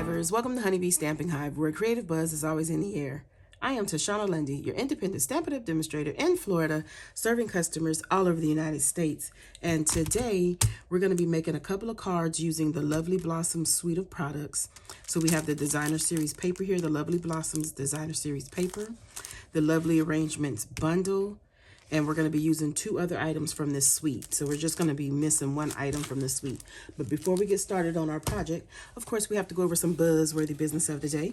lovers, welcome to Honeybee Stamping Hive, where creative buzz is always in the air. I am Tashana Lundy, your independent Stampin' Up demonstrator in Florida, serving customers all over the United States. And today, we're going to be making a couple of cards using the Lovely Blossoms suite of products. So we have the Designer Series paper here, the Lovely Blossoms Designer Series paper, the Lovely Arrangements bundle, and we're going to be using 2 other items from this suite. So we're just going to be missing 1 item from this suite. But before we get started on our project, of course, we have to go over some buzzworthy business of the day.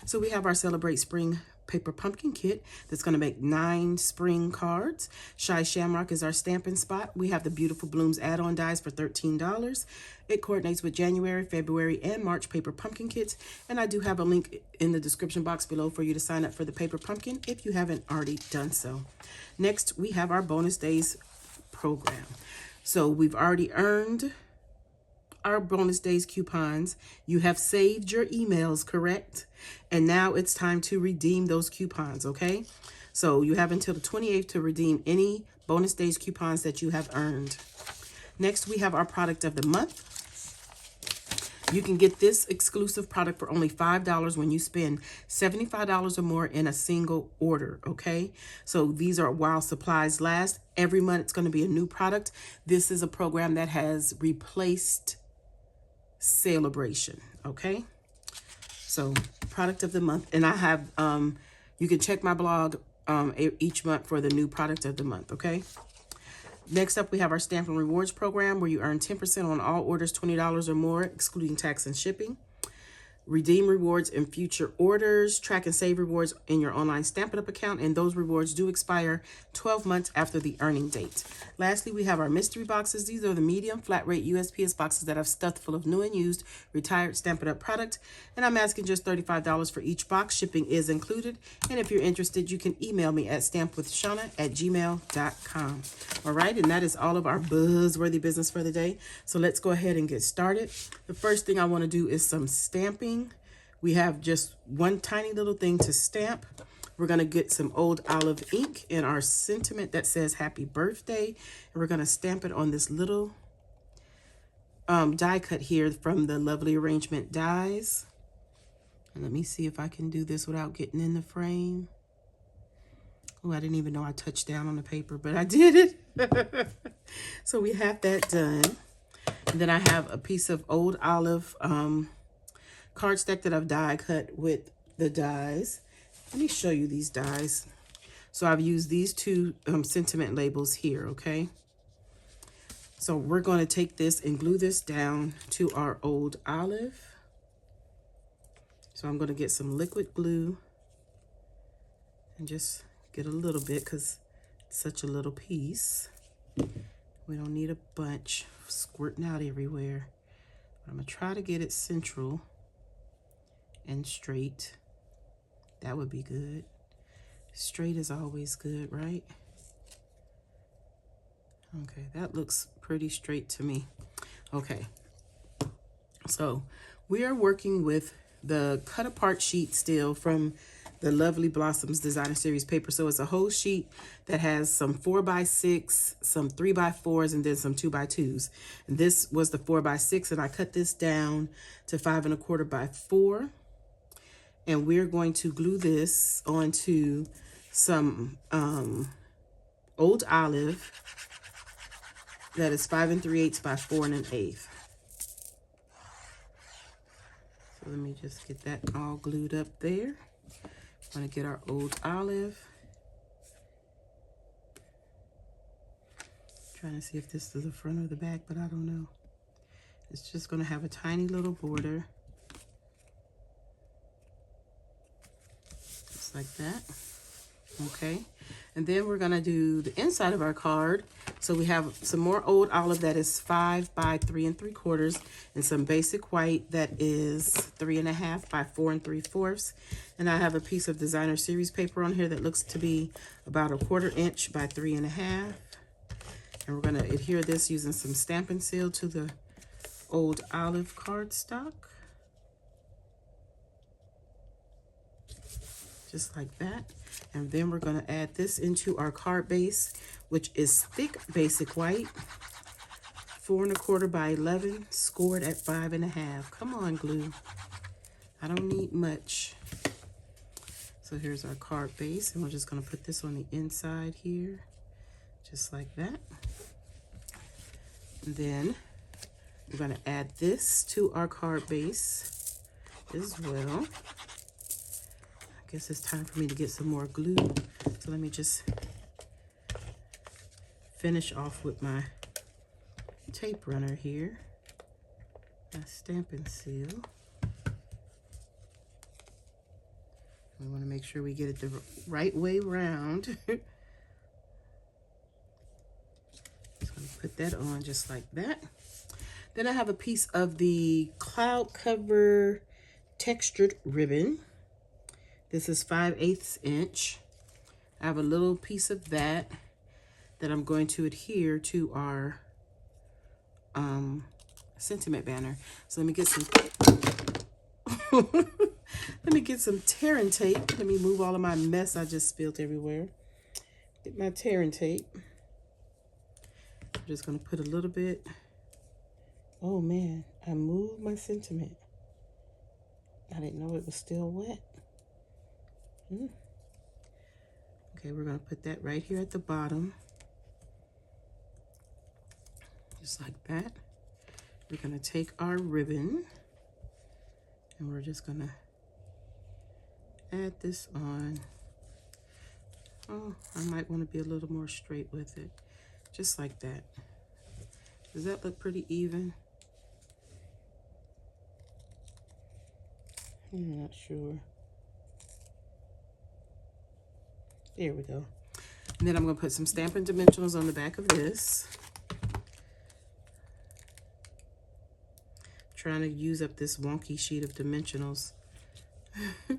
So we have our Celebrate Spring paper pumpkin kit that's going to make 9 spring cards. Shy Shamrock is our stamping spot. We have the Beautiful Blooms add-on dies for $13. It coordinates with January, February, and March paper pumpkin kits. And I do have a link in the description box below for you to sign up for the paper pumpkin if you haven't already done so. Next, we have our bonus days program. So we've already earned our bonus days coupons. You have saved your emails, correct? And now it's time to redeem those coupons, okay? So you have until the 28th to redeem any bonus days coupons that you have earned. Next, we have our product of the month. You can get this exclusive product for only $5 when you spend $75 or more in a single order, okay? So these are while supplies last. Every month it's going to be a new product. This is a program that has replaced Celebration, okay? So product of the month, and I have you can check my blog each month for the new product of the month, okay? Next up, we have our Stampin' Rewards program where you earn 10% on all orders $20 or more, excluding tax and shipping. Redeem rewards in future orders, track and save rewards in your online Stampin' Up account, and those rewards do expire 12 months after the earning date. Lastly, we have our mystery boxes. These are the medium flat rate USPS boxes that I've stuffed full of new and used retired Stampin' Up product, and I'm asking just $35 for each box. Shipping is included, and if you're interested, you can email me at stampwithshana@gmail.com. All right, and that is all of our buzzworthy business for the day. So let's go ahead and get started. The first thing I want to do is some stamping. We have just 1 tiny little thing to stamp. We're going to get some old olive ink in our sentiment that says happy birthday. And we're going to stamp it on this little die cut here from the Lovely Arrangement dies. And let me see if I can do this without getting in the frame. Oh, I didn't even know I touched down on the paper, but I did it. So we have that done. And then I have a piece of old olive cardstock that I've die cut with the dies. Let me show you these dies. So I've used these 2 sentiment labels here, okay? So we're going to take this and glue this down to our old olive. So I'm going to get some liquid glue and just get a little bit because it's such a little piece. We don't need a bunch squirting out everywhere. I'm going to try to get it central and straight. That would be good. Straight is always good, right? Okay, that looks pretty straight to me. Okay, so we are working with the cut apart sheet still from the Lovely Blossoms Designer Series paper. So it's a whole sheet that has some 4x6, some 3x4s, and then some 2x2s. And this was the 4x6, and I cut this down to 5 1/4 by 4. And we're going to glue this onto some old olive that is 5 3/8 by 4 1/8. So let me just get that all glued up there. I'm going to get our old olive. Trying to see if this is the front or the back, but I don't know. It's just going to have a tiny little border. Like that. Okay, and then we're gonna do the inside of our card. So we have some more old olive that is 5 by 3 3/4, and some basic white that is 3 1/2 by 4 3/4. And I have a piece of Designer Series paper on here that looks to be about 1/4 inch by 3 1/2. And we're gonna adhere this using some Stampin' Seal to the old olive cardstock. Just like that. And then we're going to add this into our card base, which is thick basic white, 4 1/4 by 11, scored at 5 1/2. Come on, glue. I don't need much. So here's our card base, and we're just going to put this on the inside here, just like that. And then we're going to add this to our card base as well. I guess it's time for me to get some more glue. So let me just finish off with my tape runner here, my Stampin' Seal. We want to make sure we get it the right way round. Just going to put that on just like that. Then I have a piece of the Cloud Cover textured ribbon. This is 5/8 inch. I have a little piece of that I'm going to adhere to our sentiment banner. So let me get some let me get some tearing tape. Let me move all of my mess I just spilled everywhere. Get my tearing tape. I'm just going to put a little bit. Oh man, I moved my sentiment. I didn't know it was still wet. Okay, we're going to put that right here at the bottom. Just like that. We're going to take our ribbon and we're just going to add this on. Oh, I might want to be a little more straight with it. Just like that. Does that look pretty even? I'm not sure. There we go. And then I'm going to put some Stampin' Dimensionals on the back of this. Trying to use up this wonky sheet of dimensionals. So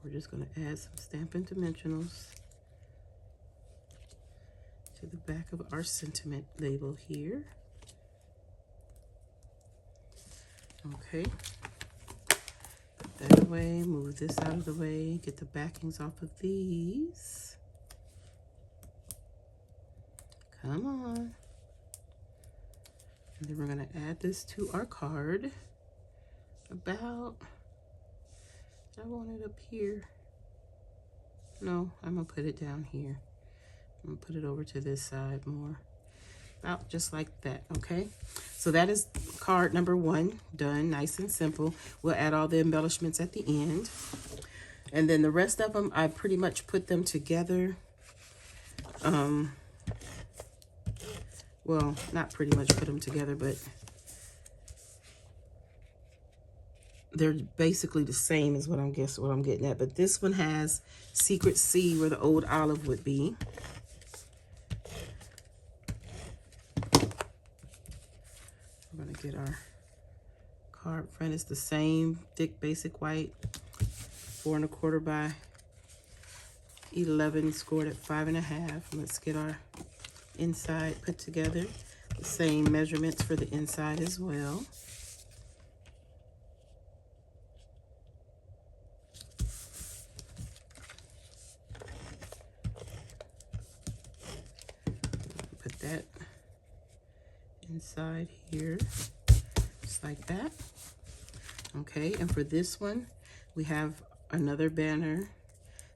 we're just going to add some Stampin' Dimensionals to the back of our sentiment label here. Okay. Put that away, move this out of the way, get the backings off of these. Come on. And then we're going to add this to our card. About, I want it up here. No, I'm going to put it down here. I'm going to put it over to this side more. About just like that, okay? So that is card number 1 done, nice and simple. We'll add all the embellishments at the end. And then the rest of them, I pretty much put them together. Well, not pretty much put them together, but they're basically the same as what I'm getting at. But this one has Secret C where the old olive would be. We're going to get our card front. It's the same thick basic white, 4 1/4 by 11, scored at 5.5. Let's get our inside put together. The same measurements for the inside as well. Put that inside here, just like that. Okay, and for this one, we have another banner.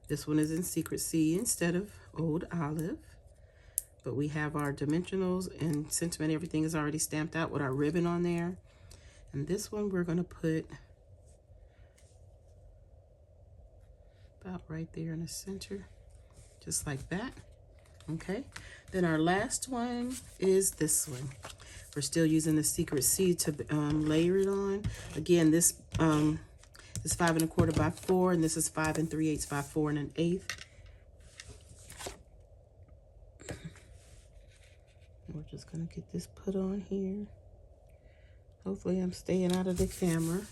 This one is in Secret C instead of Old Olive. But we have our dimensionals and sentiment. Everything is already stamped out with our ribbon on there. And this one we're going to put about right there in the center, just like that. Okay. Then our last one is this one. We're still using the Secret C to layer it on. Again, this is 5 1/4 by 4, and this is 5 3/8 by 4 1/8. We're just gonna get this put on here. Hopefully I'm staying out of the camera.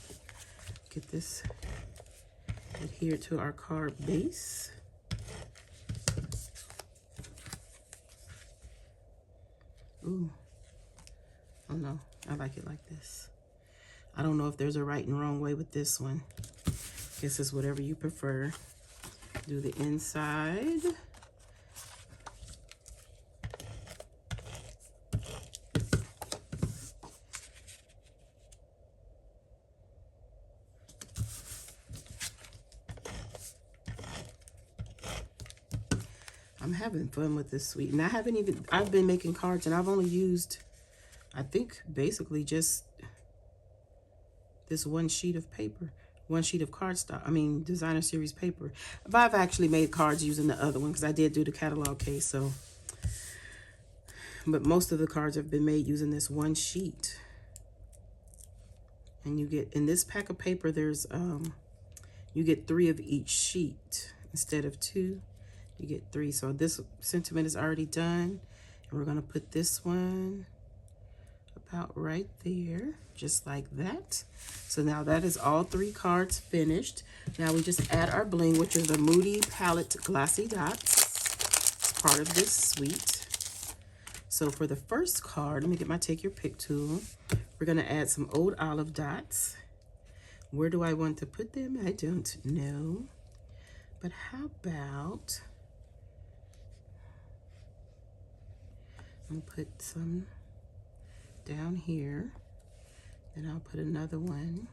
Get this adhered to our card base. Ooh. Oh no, I like it like this. I don't know if there's a right and wrong way with this one. Guess it's whatever you prefer. Do the inside. having fun with this suite. And I've been making cards and I've only used, I think, basically just this one sheet of paper, one sheet of cardstock. I mean, designer series paper. But I've actually made cards using the other one because I did do the catalog case. So, but most of the cards have been made using this one sheet. And you get, in this pack of paper, there's, you get 3 of each sheet instead of 2. You get 3. So this sentiment is already done. And we're going to put this one about right there, just like that. So now that is all 3 cards finished. Now we just add our bling, which is the Moody Palette Glossy Dots. It's part of this suite. So for the first card, let me get my Take Your Pick tool. We're going to add some Old Olive dots. Where do I want to put them? I don't know. But how about, I'm going to put some down here. Then I'll put another one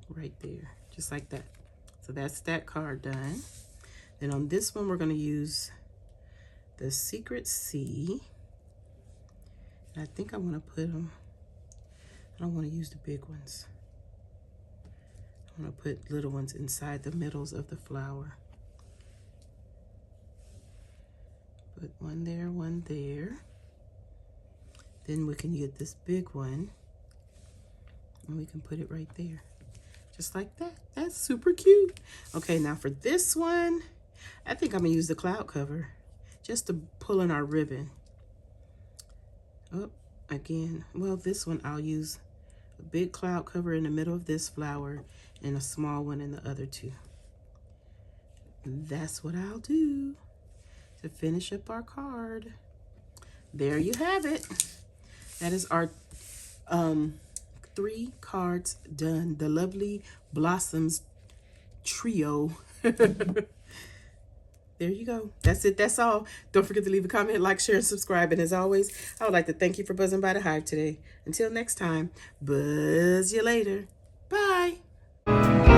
right there, just like that. So that's that card done. Then on this one, we're going to use the Secret Sea. And I think I want to put them, I don't want to use the big ones. I want to put little ones inside the middles of the flower. Put one there, one there. Then we can get this big one and we can put it right there. Just like that. That's super cute. Okay, now for this one, I think I'm gonna use the cloud cover just to pull in our ribbon. Oh, again, well, this one I'll use a big cloud cover in the middle of this flower and a small one in the other 2. And that's what I'll do to finish up our card. There you have it. That is our 3 cards done. The Lovely Blossoms trio. There you go. That's it. That's all. Don't forget to leave a comment, like, share, and subscribe. And as always, I would like to thank you for buzzing by the Hive today. Until next time, buzz you later. Bye.